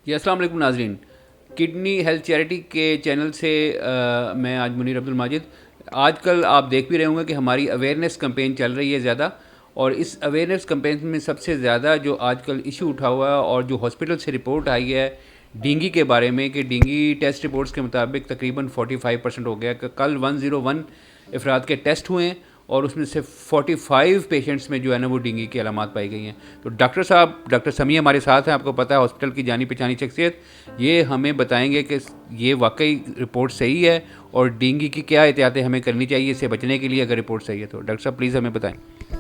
جی السلام علیکم ناظرین، کڈنی ہیلتھ چیریٹی کے چینل سے میں آج منیر عبد الماجد. آج کل آپ دیکھ بھی رہے ہوں گے کہ ہماری اویئرنیس کمپین چل رہی ہے زیادہ، اور اس اویئرنیس کمپین میں سب سے زیادہ جو آج کل ایشو اٹھا ہوا ہے اور جو ہاسپٹل سے رپورٹ آئی ہے ڈینگی کے بارے میں، کہ ڈینگی ٹیسٹ رپورٹس کے مطابق تقریباً 45% ہو گیا، کہ کل 101 افراد کے ٹیسٹ ہوئے ہیں اور اس میں سے 45 پیشنٹس میں جو ہے نا وہ ڈینگی کی علامات پائی گئی ہیں. تو ڈاکٹر صاحب، ڈاکٹر سمیع ہمارے ساتھ ہیں، آپ کو پتہ ہے ہاسپٹل کی جانی پہچانی شخصیت. یہ ہمیں بتائیں گے کہ یہ واقعی رپورٹ صحیح ہے اور ڈینگی کی کیا احتیاطیں ہمیں کرنی چاہیے اس سے بچنے کے لیے اگر رپورٹ صحیح ہے تو. ڈاکٹر صاحب پلیز ہمیں بتائیں.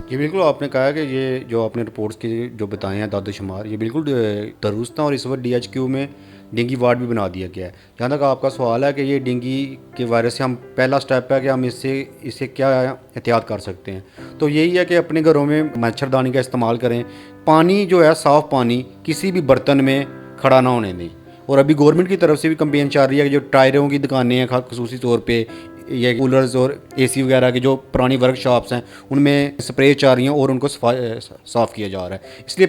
جی بالکل، آپ نے کہا کہ یہ جو آپ نے رپورٹس کی جو بتائے ہیں داد و شمار، یہ بالکل درست ہیں، اور اس وقت ڈی ایچ کیو میں ڈینگی وارڈ بھی بنا دیا گیا ہے. جہاں تک آپ کا سوال ہے کہ یہ ڈینگی کے وائرس سے ہم پہلا سٹیپ ہے کہ ہم اس سے کیا احتیاط کر سکتے ہیں، تو یہی ہے کہ اپنے گھروں میں مچھردانی کا استعمال کریں. پانی جو ہے صاف پانی کسی بھی برتن میں کھڑا نہ ہونے دیں. اور ابھی گورنمنٹ کی طرف سے بھی کمپین چل رہی ہے کہ جو ٹائروں کی دکانیں ہیں خصوصی طور پہ، یا کولرز اور اے سی وغیرہ کی جو پرانی ورک شاپس ہیں ان میں اسپرے چل رہی ہیں اور ان کو صاف کیا جا رہا ہے. اس لیے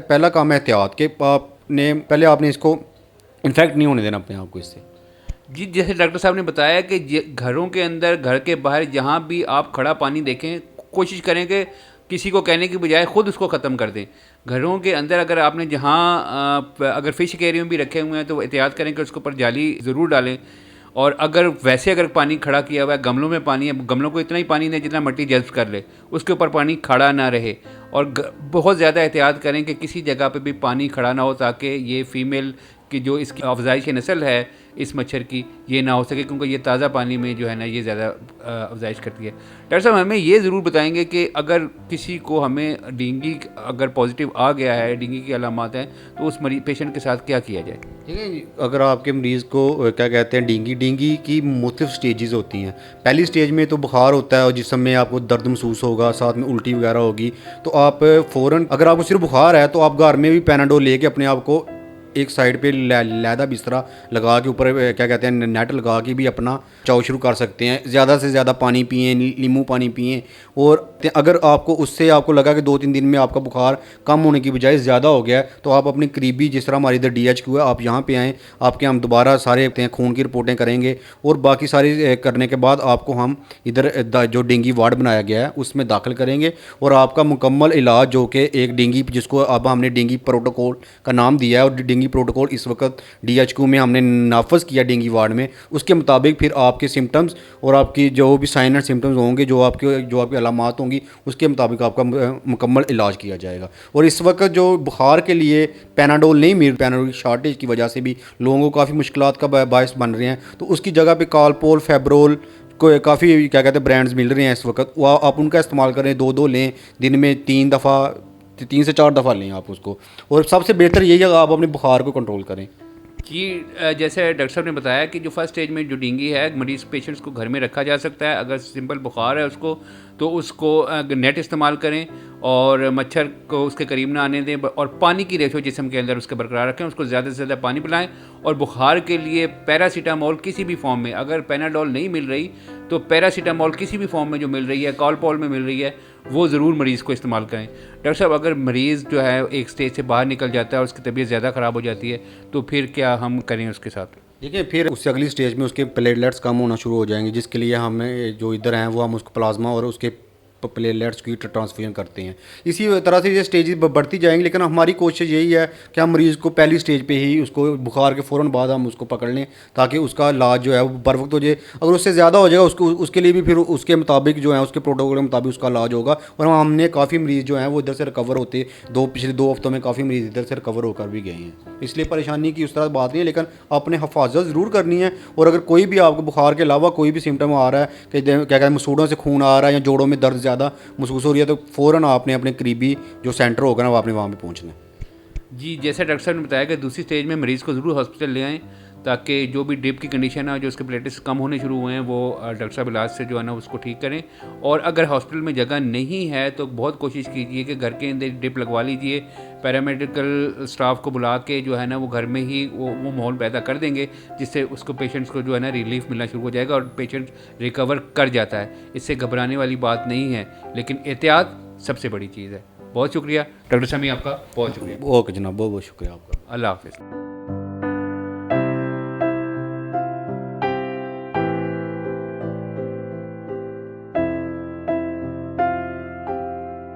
پہلا کام ہے احتیاط، کہ پہلے آپ نے اس کو انفیکٹ نہیں ہونے دینا اپنے آپ کو اس سے. جی جیسے ڈاکٹر صاحب نے بتایا کہ گھروں کے اندر، گھر کے باہر جہاں بھی آپ کھڑا پانی دیکھیں، کوشش کریں کہ کسی کو کہنے کی بجائے خود اس کو ختم کر دیں. گھروں کے اندر اگر آپ نے جہاں اگر فش ایکویریم بھی رکھے ہوئے ہیں تو احتیاط کریں کہ اس کے اوپر جالی ضرور ڈالیں. اور اگر پانی کھڑا کیا ہوا ہے، گملوں میں پانی ہے، گملوں کو اتنا ہی پانی دیں جتنا مٹی جذب کر لے، اس کے اوپر پانی کھڑا نہ رہے. اور بہت زیادہ احتیاط کریں کہ کسی جگہ پہ بھی پانی کھڑا نہ ہو، تاکہ یہ فیمیل کی جو اس کی افزائش نسل ہے اس مچھر کی یہ نہ ہو سکے، کیونکہ یہ تازہ پانی میں جو ہے نا یہ زیادہ افزائش کرتی ہے. ڈاکٹر صاحب ہمیں یہ ضرور بتائیں گے کہ اگر کسی کو ہمیں ڈینگی اگر پازیٹیو آ گیا ہے، ڈینگی کی علامات ہیں، تو اس پیشنٹ کے ساتھ کیا کیا جائے؟ ٹھیک ہے جی، اگر آپ کے مریض کو کیا کہتے ہیں ڈینگی کی مختلف سٹیجز ہوتی ہیں. پہلی سٹیج میں تو بخار ہوتا ہے اور جسم میں آپ کو درد محسوس ہوگا، ساتھ میں الٹی وغیرہ ہوگی. تو آپ فوراً، اگر آپ کو صرف بخار ہے تو آپ گھر میں بھی پیناڈول لے کے اپنے آپ کو ایک سائڈ پہ لیدہ بسترا لگا کے اوپر کیا کہتے ہیں نیٹ لگا کے بھی اپنا چاؤ شروع کر سکتے ہیں. زیادہ سے زیادہ پانی پئیں، لیمو پانی پئیں. اور اگر آپ کو اس سے آپ کو لگا کہ 2-3 دن میں آپ کا بخار کم ہونے کی بجائے زیادہ ہو گیا ہے، تو آپ اپنے قریبی، جس طرح ہماری ادھر ڈی ایچ کیو ہے، آپ یہاں پہ آئیں. آپ کے ہم دوبارہ سارے خون کی رپورٹیں کریں گے، اور باقی ساری کرنے کے بعد آپ کو ہم ادھر جو ڈینگی وارڈ بنایا گیا ہے اس میں داخل کریں گے. اور آپ کا مکمل علاج، جو کہ ایک ڈینگی، جس کو اب ہم نے ڈینگی پروٹوکول کا نام دیا ہے، اور ڈینگی پروٹوکول اس وقت ڈی ایچ کیو میں ہم نے نافذ کیا ڈینگی وارڈ میں، اس کے مطابق پھر آپ کے سمٹمز اور آپ کی جو بھی سائن اینڈ سمٹمز ہوں گے، جو آپ کی علامات ہوں گی، اس کے مطابق آپ کا مکمل علاج کیا جائے گا. اور اس وقت جو بخار کے لیے پیناڈول نہیں مل، پیناڈول کی شارٹیج کی وجہ سے بھی لوگوں کو کافی مشکلات کا باعث بن رہے ہیں، تو اس کی جگہ پہ کالپول، فیبرول کو کافی کیا کہتے ہیں برانڈز مل رہے ہیں اس وقت. وہ آپ ان کا استعمال کریں، 2 لیں، دن میں 3 سے 4 دفعہ لیں آپ اس کو. اور سب سے بہتر یہی ہے کہ آپ اپنے بخار کو کنٹرول کریں. جی جیسے ڈاکٹر صاحب نے بتایا کہ جو فرسٹ اسٹیج میں جو ڈینگی ہے، مریض پیشنٹس کو گھر میں رکھا جا سکتا ہے. اگر سمپل بخار ہے اس کو، تو اس کو نیٹ استعمال کریں اور مچھر کو اس کے قریب نہ آنے دیں، اور پانی کی ریشو جسم کے اندر اس کے برقرار رکھیں. اس کو زیادہ سے زیادہ پانی پلائیں. اور بخار کے لیے پیراسیٹامول کسی بھی فارم میں، اگر پیناڈول نہیں مل رہی تو پیراسیٹامول کسی بھی فارم میں جو مل رہی ہے، کالپول میں مل رہی ہے، وہ ضرور مریض کو استعمال کریں. ڈاکٹر صاحب اگر مریض جو ہے ایک سٹیج سے باہر نکل جاتا ہے اور اس کی طبیعت زیادہ خراب ہو جاتی ہے، تو پھر کیا ہم کریں اس کے ساتھ؟ دیکھیں، پھر اس سے اگلی سٹیج میں اس کے پلیٹلیٹس کم ہونا شروع ہو جائیں گے، جس کے لیے ہمیں جو ادھر ہیں وہ ہم اس کو پلازما اور اس کے پلیٹلیٹس کی ٹرانسفیوژن کرتے ہیں. اسی طرح سے یہ سٹیجز بڑھتی جائیں گی، لیکن ہماری کوشش یہی ہے کہ ہم مریض کو پہلی سٹیج پہ ہی، اس کو بخار کے فوراً بعد ہم اس کو پکڑ لیں، تاکہ اس کا علاج جو ہے وہ بر وقت ہو جائے. اگر اس سے زیادہ ہو جائے گا، اس کے لیے بھی پھر اس کے مطابق جو ہے، اس کے پروٹوکول کے مطابق اس کا علاج ہوگا. اور ہم نے کافی مریض جو ہیں وہ ادھر سے ریکور ہوتے، پچھلے 2 ہفتوں میں کافی مریض ادھر سے ریکور ہو کر بھی گئے ہیں. اس لیے پریشانی کی اس طرح بات نہیں ہے، لیکن اپنے حفاظت ضرور کرنی ہے. اور اگر کوئی بھی آپ کو بخار کے علاوہ کوئی بھی سمٹم آ رہا ہے، کہ کیا کہتے ہیں مسوڑوں سے خون آ رہا ہے یا جوڑوں میں درد زیادہ محسوس ہو رہی ہے، تو فوراً آپ نے اپنے قریبی جو سینٹر ہوگا نا، وہ آپ نے وہاں پہ پہنچنا ہے. جی جیسے ڈاکٹر صاحب نے بتایا کہ دوسری سٹیج میں مریض کو ضرور ہاسپٹل لے آئیں، تاکہ جو بھی ڈرپ کی کنڈیشن ہے، جو اس کے پلیٹس کم ہونے شروع ہوئے ہیں، وہ ڈاکٹر صاحب علاج سے جو ہے نا اس کو ٹھیک کریں. اور اگر ہاسپٹل میں جگہ نہیں ہے تو بہت کوشش کیجیے کہ گھر کے اندر ڈرپ لگوا لیجیے. پیرامیڈیکل اسٹاف کو بلا کے جو ہے نا وہ گھر میں ہی وہ ماحول پیدا کر دیں گے، جس سے اس کو پیشنٹس کو جو ہے نا ریلیف ملنا شروع ہو جائے گا اور پیشنٹ ریکور کر جاتا ہے. اس سے گھبرانے والی بات نہیں ہے، لیکن احتیاط سب سے بڑی چیز ہے. بہت شکریہ ڈاکٹر سمیع، آپ کا بہت شکریہ. اوکے جناب، بہت بہت شکریہ آپ کا. اللہ حافظ.